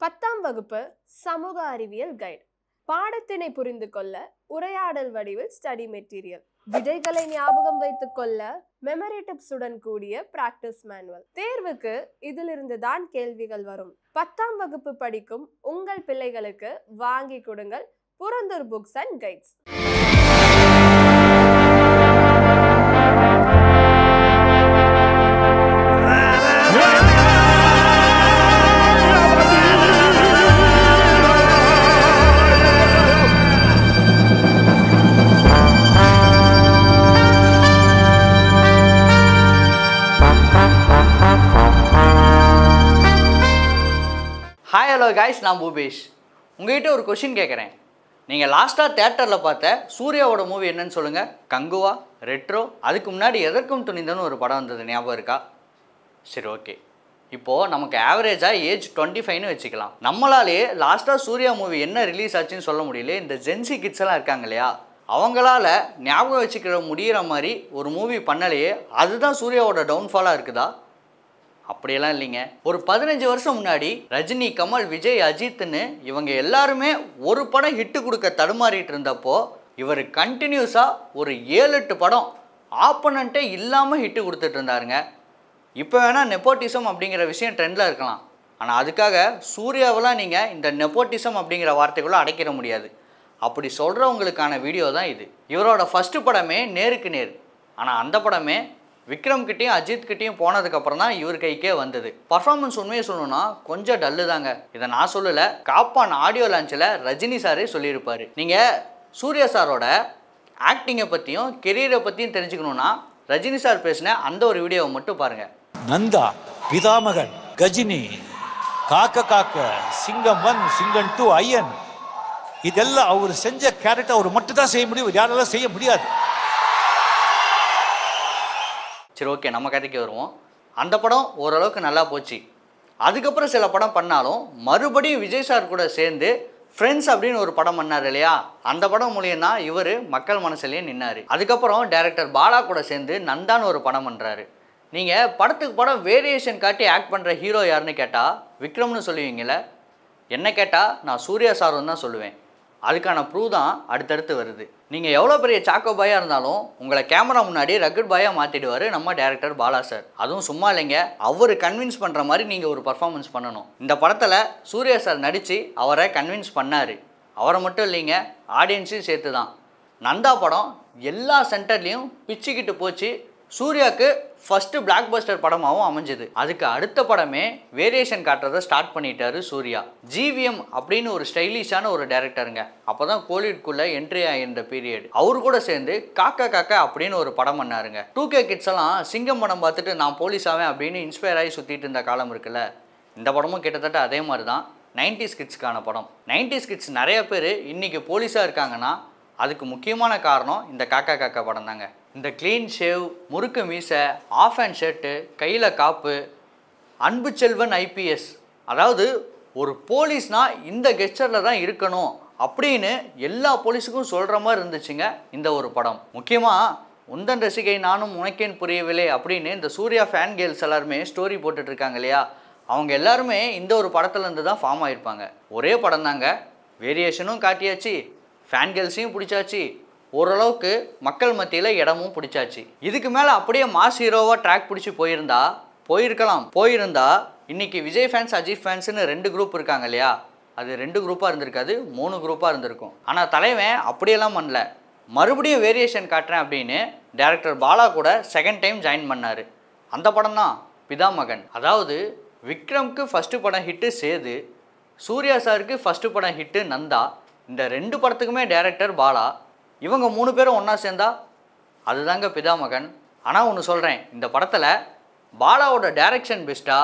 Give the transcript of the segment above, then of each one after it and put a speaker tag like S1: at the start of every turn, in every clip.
S1: 10ஆம் வகுப்பு சமூக அறிவியல் கைடு. பாடத்தினை புரிந்து கொள்ள உரையாடல் வடிவில் ஸ்டடி மெட்டீரியல். விடைகளை ஞாபகம் வைத்துக் கொள்ள மெமரி டிப்ஸுடன் கூடிய பிராக்டிஸ் மேனுவல். தேர்வுக்கு இதிலிருந்து தான் கேள்விகள் வரும். 10ஆம் வகுப்பு படிக்கும் உங்கள் பிள்ளைகளுக்கு வாங்கி கொடுங்கள் Puranthur books and guides.
S2: Hi hello guys, நான் பூபேஷ். உங்கள்கிட்ட ஒரு கொஷின் கேட்குறேன். நீங்கள் லாஸ்ட்டாக தேட்டரில் பார்த்த சூர்யாவோட மூவி என்னன்னு சொல்லுங்கள். கங்குவா, ரெட்ரோ, அதுக்கு முன்னாடி எதற்கும் துணிந்தன்னு ஒரு படம் வந்தது, ஞாபகம் இருக்கா? சரி, ஓகே. இப்போது நமக்கு ஆவரேஜாக ஏஜ் 25ன்னு வச்சுக்கலாம். நம்மளாலே லாஸ்ட்டாக சூர்யா மூவி என்ன ரிலீஸ் ஆச்சுன்னு சொல்ல முடியல. இந்த ஜென்சி கிட்ஸ் எல்லாம் இருக்காங்க இல்லையா, அவங்களால ஞாபகம் வச்சுக்கிற முடிகிற மாதிரி ஒரு மூவி பண்ணலையே, அதுதான் சூர்யாவோட டவுன்ஃபாலாக இருக்குதா? அப்படியெல்லாம் இல்லைங்க. ஒரு 15 வருஷம் முன்னாடி ரஜினி, கமல், விஜய், அஜித்னு இவங்க எல்லாருமே ஒரு படம் ஹிட்டு கொடுக்க தடுமாறிட்டு இருந்தப்போ இவர் கண்டினியூஸாக ஒரு 7-8 படம் ஆப்பனண்ட்டே இல்லாமல் ஹிட்டு கொடுத்துட்டு இருந்தாருங்க. இப்போ வேணால் நெப்போட்டிசம் அப்படிங்கிற விஷயம் ட்ரெண்டில் இருக்கலாம், ஆனால் அதுக்காக சூர்யாவெல்லாம் நீங்கள் இந்த நெப்போட்டிசம் அப்படிங்கிற வார்த்தைக்குள்ளே அடைக்கிற முடியாது. அப்படி சொல்கிறவங்களுக்கான வீடியோ தான் இது. இவரோட ஃபஸ்ட்டு படமே நேருக்கு நேர். ஆனால் அந்த படமே விக்ரம்கிட்டையும் அஜித்கிட்டையும் போனதுக்கப்புறம் தான் இவர் கைக்கே வந்தது. பர்ஃபார்மன்ஸ் உண்மையை சொல்லணும்னா கொஞ்சம் டல்லு தாங்க. இதை நான் சொல்லலை, காப்பான் ஆடியோ லான்ச்சில் ரஜினி சாரே சொல்லியிருப்பார். நீங்கள் சூர்யா சாரோட ஆக்டிங்கை பற்றியும் கெரியரை பற்றியும் தெரிஞ்சுக்கணுன்னா ரஜினி சார் பேசின அந்த ஒரு வீடியோவை மட்டும் பாருங்கள்.
S3: நந்தா, பிதாமகன், கஜினி, காக்க காக்க, சிங்கம் 1, சிங்கம் 2, ஐயன், இதெல்லாம் அவர் செஞ்ச கேரக்டர் அவர் மட்டும் தான் செய்ய முடியும், யாராலும் செய்ய முடியாது.
S2: சரி, ஓகே, நம்ம கதைக்கு வருவோம். அந்த படம் ஓரளவுக்கு நல்லா போச்சு. அதுக்கப்புறம் சில படம் பண்ணாலும் மறுபடியும் விஜய் சார் கூட சேர்ந்து ஃப்ரெண்ட்ஸ் அப்படின்னு ஒரு படம் பண்ணார் இல்லையா, அந்த படம் மூலியம்னா இவர் மக்கள் மனசுலேயே நின்னார். அதுக்கப்புறம் டைரக்டர் பாலா கூட சேர்ந்து நந்தான்னு ஒரு படம் பண்ணுறாரு. நீங்கள் படத்துக்கு படம் வேரியேஷன் காட்டி ஆக்ட் பண்ணுற ஹீரோ யாருன்னு கேட்டால் விக்ரம்னு சொல்லுவீங்களே. என்ன கேட்டால் நான் சூர்யா சாருன்னு தான் சொல்லுவேன். அதுக்கான ப்ரூவ் தான் அடுத்தடுத்து வருது. நீங்கள் எவ்வளோ பெரிய சாக்கோ பாயாக இருந்தாலும் உங்களை கேமரா முன்னாடி ரக்கட் பாயாக மாற்றிடுவார் நம்ம டேரக்டர் பாலா சார். அதுவும் சும்மா இல்லைங்க, அவர் கன்வின்ஸ் பண்ணுற மாதிரி நீங்கள் ஒரு பர்ஃபார்மன்ஸ் பண்ணணும். இந்த படத்தில் சூர்யா சார் நடித்து அவரை கன்வின்ஸ் பண்ணார். அவரை மட்டும் இல்லைங்க, ஆடியன்ஸையும் சேர்த்து தான். நந்தா படம் எல்லா சென்டர்லேயும் பிச்சுக்கிட்டு போச்சு. சூர்யாவுக்கு ஃபஸ்ட்டு பிளாக் பஸ்டர் படமாகவும் அமைஞ்சது. அதுக்கு அடுத்த படமே வேரியேஷன் காட்டுறதை ஸ்டார்ட் பண்ணிட்டாரு சூர்யா. ஜிவிஎம் அப்படின்னு ஒரு ஸ்டைலிஷான ஒரு டேரக்டருங்க. அப்போ தான் கோலிவுட்குள்ளே என்ட்ரி ஆகியிருந்த பீரியட். அவரு கூட சேர்ந்து காக்கா காக்கா அப்படின்னு ஒரு படம் பண்ணாருங்க. 2K கிட்ஸ் எல்லாம் சிங்கம் படம் பார்த்துட்டு நான் போலீஸ் ஆவேன் அப்படின்னு இன்ஸ்பயர் ஆகி சுற்றிட்டு இருந்த காலம் இருக்குல்ல, இந்த படமும் கிட்டத்தட்ட அதே மாதிரி தான் 90s கிட்ஸ்க்கான படம். 90s கிட்ஸ் நிறைய பேர் இன்றைக்கி போலீஸாக இருக்காங்கன்னா அதுக்கு முக்கியமான காரணம் இந்த காக்கா காக்கா படம் தாங்க. இந்த க்ளீன் ஷேவ், முறுக்கு மீசை, ஆஃப் ஹேண்ட் ஷர்ட்டு, கையில் காப்பு, அன்பு செல்வன் ஐபிஎஸ், அதாவது ஒரு போலீஸ்னால் இந்த கெஸ்டரில் தான் இருக்கணும் அப்படின்னு எல்லா போலீஸுக்கும் சொல்கிற மாதிரி இருந்துச்சுங்க இந்த ஒரு படம். முக்கியமாக உந்தன் ரசிகை நானும் உனக்கேன் புரியவில்லை அப்படின்னு இந்த சூர்யா ஃபேன் கேர்ள்ஸ் எல்லாருமே ஸ்டோரி போட்டுட்ருக்காங்க இல்லையா, அவங்க எல்லாருமே இந்த ஒரு படத்துலேருந்து தான் ஃபார்ம் ஆகிருப்பாங்க. ஒரே படம் தாங்க, வேரியேஷனும் காட்டியாச்சு, ஃபேன் கேர்ள்ஸையும் பிடிச்சாச்சு, ஓரளவுக்கு மக்கள் மத்தியில் இடமும் பிடிச்சாச்சு. இதுக்கு மேலே அப்படியே மாஸ் ஹீரோவாக ட்ராக் பிடிச்சி போயிருந்தா இன்றைக்கி விஜய் ஃபேன்ஸ், அஜித் ஃபேன்ஸுன்னு 2 குரூப் இருக்காங்க இல்லையா, அது 2 குரூப்பாக இருந்திருக்காது, 3 குரூப்பாக இருந்திருக்கும். ஆனால் தலைவன் அப்படியெல்லாம் பண்ணல. மறுபடியும் வேரியேஷன் காட்டுறேன் அப்படின்னு டேரக்டர் பாலா கூட செகண்ட் டைம் ஜாயின் பண்ணார். அந்த படம் தான் பிதாமகன். அதாவது விக்ரம்க்கு ஃபஸ்ட்டு படம் ஹிட்டு சேது, சூர்யா சாருக்கு ஃபஸ்ட்டு படம் ஹிட்டு நந்தா. இந்த 2 படத்துக்குமே டேரக்டர் பாலா. இவங்க 3 பேரும் ஒன்றா சேர்ந்தா அதுதாங்க பிதாமகன். ஆனால் ஒன்று சொல்கிறேன், இந்த படத்தில் பாலாவோட டைரக்ஷன் பெஸ்ட்டா,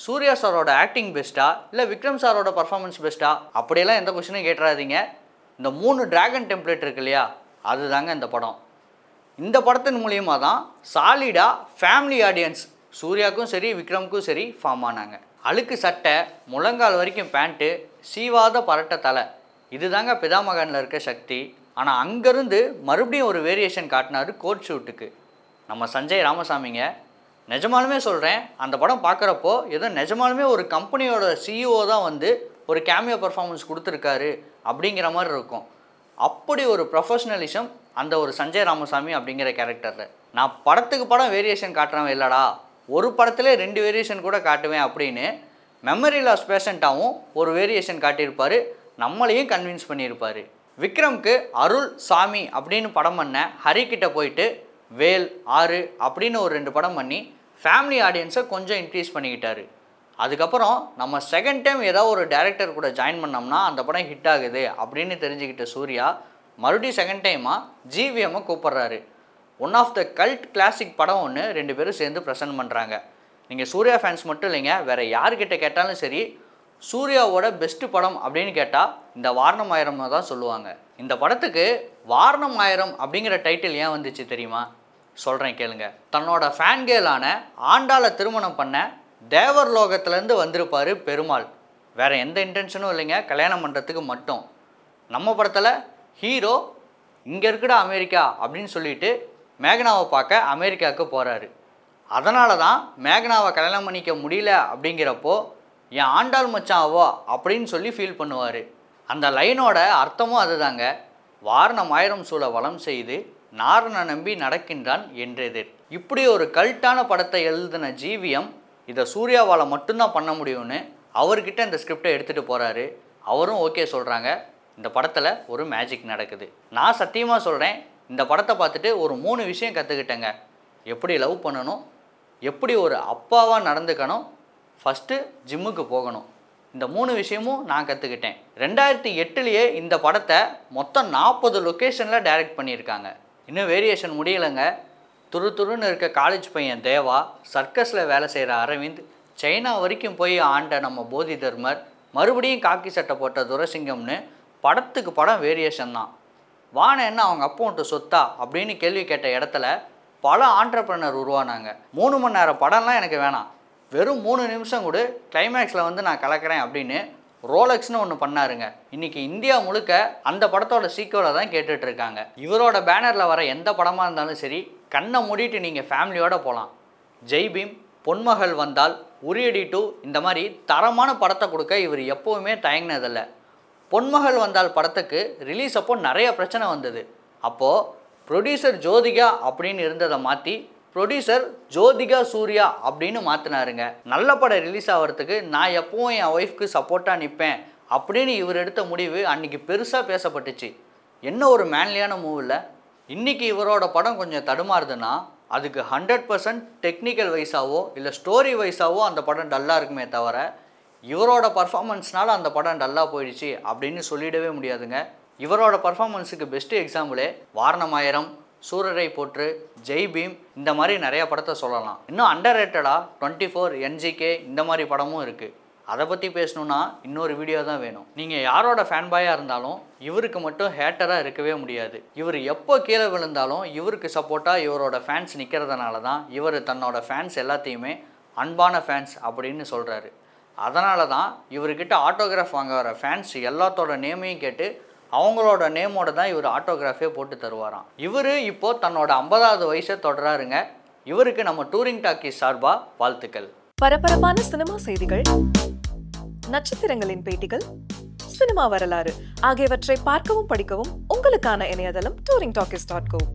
S2: சூர்யா சாரோட ஆக்டிங் பெஸ்ட்டா, இல்லை விக்ரம் சாரோட பர்ஃபார்மன்ஸ் பெஸ்ட்டா, அப்படியெல்லாம் எந்த கொஸ்டினும் கேட்டுறாதீங்க. இந்த 3 டிராகன் டெம்ப்ளேட் இருக்கு இல்லையா, அதுதாங்க இந்த படம். இந்த படத்தின் மூலியமாக தான் சாலிடாக ஃபேமிலி ஆடியன்ஸ் சூர்யாவுக்கும் சரி விக்ரமுக்கும் சரி ஃபார்ம் ஆனாங்க. அழுக்கு சட்டை, முழங்கால் வரைக்கும் பேண்ட்டு, சீவாத பரட்ட தலை, இதுதாங்க பிதாமகனில் இருக்க சக்தி. ஆனால் அங்கேருந்து மறுபடியும் ஒரு வேரியேஷன் காட்டினார் கோட் ஷூட்டுக்கு நம்ம சஞ்சய் ராமசாமிங்க. நிஜமாலுமே சொல்கிறேன், அந்த படம் பார்க்குறப்போ ஏதோ நிஜமாலுமே ஒரு கம்பெனியோட சிஇஓ தான் வந்து ஒரு கேமியோ பர்ஃபார்மன்ஸ் கொடுத்துருக்காரு அப்படிங்கிற மாதிரி இருக்கும். அப்படி ஒரு ப்ரொஃபஷ்னலிசம் அந்த ஒரு சஞ்சய் ராமசாமி அப்படிங்கிற கேரக்டரில். நான் படத்துக்கு படம் வேரியேஷன் காட்டுறவன் இல்லைடா, ஒரு படத்துல 2 வேரியேஷன் கூட காட்டுவேன் அப்படின்னு மெமரி லாஸ் பேஷண்ட்டாகவும் ஒரு வேரியேஷன் காட்டியிருப்பார், நம்மளையும் கன்வின்ஸ் பண்ணியிருப்பார். விக்ரம்க்கு அருள் சாமி அப்படின்னு படம் பண்ண ஹரிக்கிட்ட போயிட்டு வேல் 6 அப்படின்னு ஒரு 2 படம் பண்ணி ஃபேமிலி ஆடியன்ஸை கொஞ்சம் இன்க்ரீஸ் பண்ணிக்கிட்டாரு. அதுக்கப்புறம் நம்ம செகண்ட் டைம் ஏதாவது ஒரு டேரக்டர் கூட ஜாயின் பண்ணோம்னா அந்த படம் ஹிட் ஆகுது அப்படின்னு தெரிஞ்சுக்கிட்ட சூர்யா மறுபடியும் செகண்ட் டைமாக ஜிவிஎம்மை கூப்பிட்றாரு. One of the cult classic படம் ஒன்று 2 பேரும் சேர்ந்து ப்ரெசென்ட் பண்ணுறாங்க. நீங்கள் சூர்யா ஃபேன்ஸ் மட்டும் இல்லைங்க, வேறு யார்கிட்ட கேட்டாலும் சரி சூர்யாவோட பெஸ்ட்டு படம் அப்படின்னு கேட்டால் இந்த வாரணம் ஆயிரம் தான் சொல்லுவாங்க. இந்த படத்துக்கு வாரணம் ஆயிரம் அப்படிங்கிற டைட்டில் ஏன் வந்துச்சு தெரியுமா? சொல்கிறேன் கேளுங்க. தன்னோட ஃபேன்கேலான ஆண்டாளை திருமணம் பண்ண தேவர் லோகத்துலேருந்து வந்திருப்பார் பெருமாள். வேறு எந்த இன்டென்ஷனும் இல்லைங்க, கல்யாணம் பண்ணுறதுக்கு மட்டும். நம்ம படத்தில் ஹீரோ இங்கே இருக்குடா அமெரிக்கா அப்படின்னு சொல்லிட்டு மேகனாவை பார்க்க அமெரிக்காவுக்கு போகிறாரு. அதனால தான் மேகனாவை கல்யாணம் பண்ணிக்க முடியல அப்படிங்கிறப்போ என் ஆண்டாள் மச்சாவோ அப்படின்னு சொல்லி ஃபீல் பண்ணுவார். அந்த லைனோட அர்த்தமும் அதுதாங்க. வாரணம் ஆயிரம் சூழ வளம் செய்து நாரண நம்பி நடக்கின்றான் என்றெதிர். இப்படி ஒரு கல்ட்டான படத்தை எழுதின ஜிவிஎம் இதை சூர்யாவால் மட்டும்தான் பண்ண முடியும்னு அவர்கிட்ட இந்த ஸ்கிரிப்டை எடுத்துகிட்டு போகிறாரு. அவரும் ஓகே சொல்கிறாங்க. இந்த படத்தில் ஒரு மேஜிக் நடக்குது. நான் சத்தியமாக சொல்கிறேன், இந்த படத்தை பார்த்துட்டு ஒரு 3 விஷயம் கற்றுக்கிட்டேங்க. எப்படி லவ் பண்ணணும், எப்படி ஒரு அப்பாவாக நடந்துக்கணும், ஃபஸ்ட்டு ஜிம்முக்கு போகணும். இந்த 3 விஷயமும் நான் கற்றுக்கிட்டேன். 2008 இந்த படத்தை மொத்தம் 40 லொக்கேஷனில் டைரக்ட் பண்ணியிருக்காங்க. இன்னும் வேரியேஷன் முடியலைங்க. துருன்னு இருக்க காலேஜ் பையன் தேவா, சர்க்கஸில் வேலை செய்கிற அரவிந்த், சைனா வரைக்கும் போய் ஆண்ட நம்ம போதி தர்மர், மறுபடியும் காக்கி சட்டை போட்ட துரசிங்கம்னு படத்துக்கு படம் வேரியேஷன் தான். வான என்ன அவங்க அப்போன்ட்டு சொத்தா அப்படின்னு கேள்வி கேட்ட இடத்துல பல ஆண்டர்பிரனர் உருவானாங்க. 3 மணி நேரம் படம்லாம் எனக்கு வேணாம், வெறும் 3 நிமிஷம் கூட கிளைமேக்ஸில் வந்து நான் கலக்கிறேன் அப்படின்னு ரோலெக்ஸ்னு ஒன்று பண்ணாருங்க. இன்றைக்கி இந்தியா முழுக்க அந்த படத்தோட சீக்குவலை தான் கேட்டுட்ருக்காங்க. இவரோட பேனரில் வர எந்த படமாக இருந்தாலும் சரி கண்ணை மூடிட்டு நீங்கள் ஃபேமிலியோடு போகலாம். ஜெய் பீம், பொன்மகள் வந்தால், உரியடி 2 இந்த மாதிரி தரமான படத்தை கொடுக்க இவர் எப்போவுமே தயங்கினதில்லை. பொன்மகள் வந்தால் படத்துக்கு ரிலீஸ் அப்போ நிறைய பிரச்சனை வந்தது. அப்போது ப்ரொடியூசர் ஜோதிகா அப்படின்னு இருந்ததை மாற்றி ப்ரொடியூசர் ஜோதிகா சூர்யா அப்படின்னு மாற்றினாருங்க. நல்ல படம் ரிலீஸ் ஆகிறதுக்கு நான் எப்போவும் என் ஒய்ஃப்க்கு சப்போர்ட்டாக நிற்பேன் அப்படின்னு இவர் எடுத்த முடிவு அன்றைக்கி பெருசாக பேசப்பட்டுச்சு. என்ன ஒரு மேன்லியான மூவில். இன்றைக்கி இவரோட படம் கொஞ்சம் தடுமாறுதுன்னா அதுக்கு 100% டெக்னிக்கல் வைஸாவோ இல்லை ஸ்டோரி வைஸாவோ அந்த படம் டல்லாக இருக்குமே தவிர இவரோட பர்ஃபார்மன்ஸ்னால அந்த படம் டல்லாக போயிடுச்சு அப்படின்னு சொல்லிடவே முடியாதுங்க. இவரோட பர்ஃபார்மன்ஸுக்கு பெஸ்ட்டு எக்ஸாம்பிளே வாரணம் ஆயிரம், சூரரை போற்று, ஜெய் பீம் இந்த மாதிரி நிறைய படத்தை சொல்லலாம். இன்னும் அண்டர் ரேட்டடாக 24, NGK இந்த மாதிரி படமும் இருக்குது. அதை பற்றி பேசணுன்னா இன்னொரு வீடியோ தான் வேணும். நீங்கள் யாரோட ஃபேன் பாயாக இருந்தாலும் இவருக்கு மட்டும் ஹேட்டராக இருக்கவே முடியாது. இவர் எப்போ கீழே விழுந்தாலும் இவருக்கு சப்போர்ட்டாக இவரோட ஃபேன்ஸ் நிற்கிறதுனால தான் இவர் தன்னோட ஃபேன்ஸ் எல்லாத்தையுமே அன்பான ஃபேன்ஸ் அப்படின்னு சொல்கிறாரு. அதனால தான் இவர்கிட்ட ஆட்டோகிராஃப் வாங்க வர ஃபேன்ஸ் எல்லாத்தோட நேமையும் கேட்டு அவங்களோட நேமோட தான் இவர் ஆட்டோகிராஃபே போட்டு தருவாராம். இவர் இப்போது தன்னோட 50வது வயசை தொடராருங்க. இவருக்கு நம்ம டூரிங் டாக்கீஸ் சார்பாக வாழ்த்துக்கள்.
S4: பரபரப்பான சினிமா செய்திகள், நட்சத்திரங்களின் பேட்டிகள், சினிமா வரலாறு ஆகியவற்றை பார்க்கவும் படிக்கவும் உங்களுக்கான இணையதளம் touringtalkies.co.